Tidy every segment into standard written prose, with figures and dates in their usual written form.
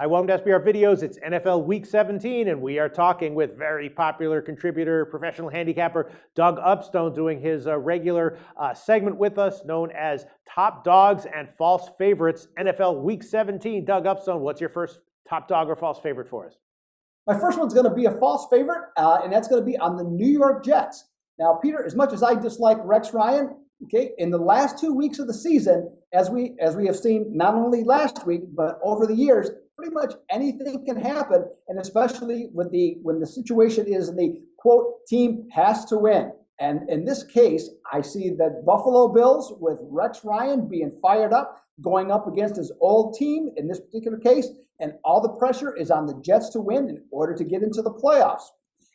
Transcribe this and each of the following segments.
Hi, welcome to SBR Videos. It's NFL Week 17, and we are talking with very popular contributor, professional handicapper Doug Upstone, doing his regular segment with us, known as Top Dogs and False Favorites, NFL Week 17. Doug Upstone, what's your first top dog or false favorite for us? My first one's going to be a false favorite, and that's going to be on the New York Jets. Now, Peter, as much as I dislike Rex Ryan, okay, in the last 2 weeks of the season, as we have seen not only last week but over the years, pretty much anything can happen, and especially when the situation is the quote team has to win. And in this case, I see that Buffalo Bills with Rex Ryan being fired up, going up against his old team in this particular case, and all the pressure is on the Jets to win in order to get into the playoffs.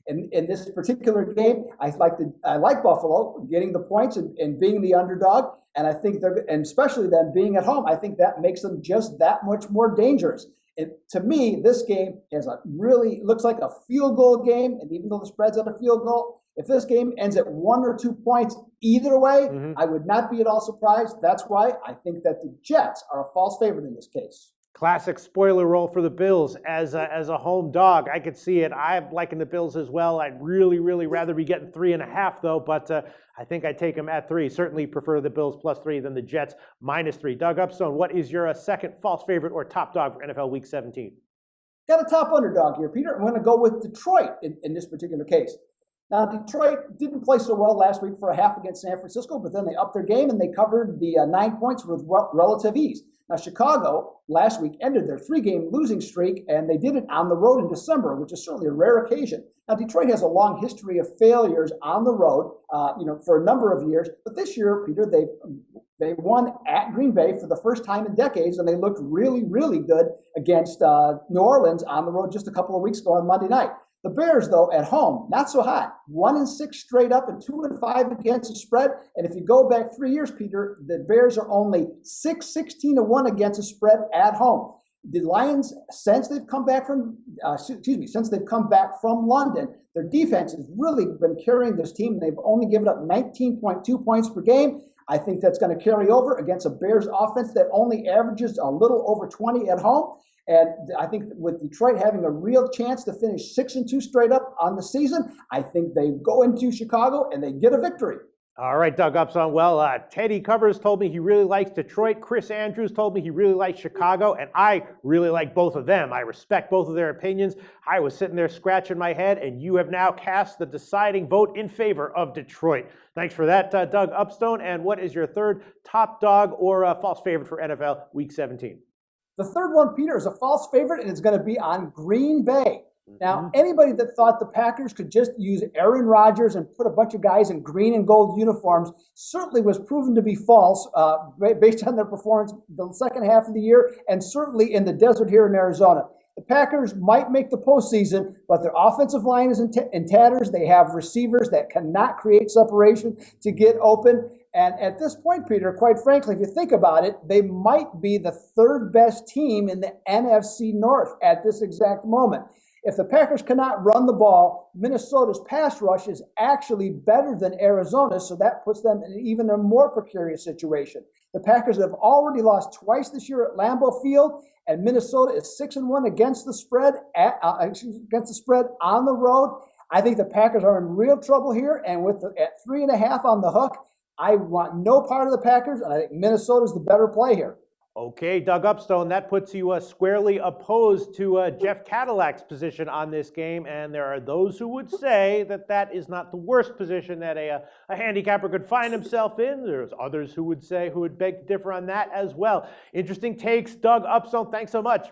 In this particular game, I like Buffalo getting the points and being the underdog, and I think and especially them being at home, I think that makes them just that much more dangerous. And to me, this game looks like a field goal game, and even though the spread's at a field goal, if this game ends at 1 or 2 points either way, I would not be at all surprised. That's why I think that the Jets are a false favorite in this case. Classic spoiler role for the Bills as a home dog. I could see it. I'm liking the Bills as well. I'd really rather be getting 3.5 though, but I think I'd take them at 3. Certainly prefer the Bills +3 than the Jets -3. Doug Upstone, what is your second false favorite or top dog for NFL Week 17? Got a top underdog here, Peter. I'm going to go with Detroit in this particular case. Now, Detroit didn't play so well last week for a half against San Francisco, but then they upped their game and they covered the 9 points with relative ease. Now, Chicago last week ended their 3-game losing streak, and they did it on the road in December, which is certainly a rare occasion. Now, Detroit has a long history of failures on the road, for a number of years. But this year, Peter, they won at Green Bay for the first time in decades, and they looked really good against New Orleans on the road just a couple of weeks ago on Monday night. The Bears, though, at home, not so hot. 1-6 straight up and 2-5 against the spread. And if you go back 3 years, Peter, the Bears are only 6-16-1 against the spread at home. The Lions, since they've come back from London, their defense has really been carrying this team. They've only given up 19.2 points per game. I think that's going to carry over against a Bears offense that only averages a little over 20 at home. And I think with Detroit having a real chance to finish 6-2 straight up on the season, I think they go into Chicago and they get a victory. All right, Doug Upstone. Well, Teddy Covers told me he really likes Detroit. Chris Andrews told me he really likes Chicago, and I really like both of them. I respect both of their opinions. I was sitting there scratching my head, and you have now cast the deciding vote in favor of Detroit. Thanks for that, Doug Upstone. And what is your third top dog or false favorite for NFL Week 17? The third one, Peter, is a false favorite, and it's going to be on Green Bay. Now, anybody that thought the Packers could just use Aaron Rodgers and put a bunch of guys in green and gold uniforms certainly was proven to be false based on their performance the second half of the year and certainly in the desert here in Arizona. The Packers might make the postseason, but their offensive line is in tatters. They have receivers that cannot create separation to get open. And at this point, Peter, quite frankly, if you think about it, they might be the third best team in the NFC North at this exact moment. If the Packers cannot run the ball, Minnesota's pass rush is actually better than Arizona's, so that puts them in even a more precarious situation. The Packers have already lost twice this year at Lambeau Field, and Minnesota is 6-1 against the spread on the road. I think the Packers are in real trouble here, and at 3.5 on the hook, I want no part of the Packers, and I think Minnesota's the better play here. Okay, Doug Upstone, that puts you squarely opposed to Jeff Cadillac's position on this game, and there are those who would say that that is not the worst position that a handicapper could find himself in. There's others who would beg to differ on that as well. Interesting takes, Doug Upstone. Thanks so much.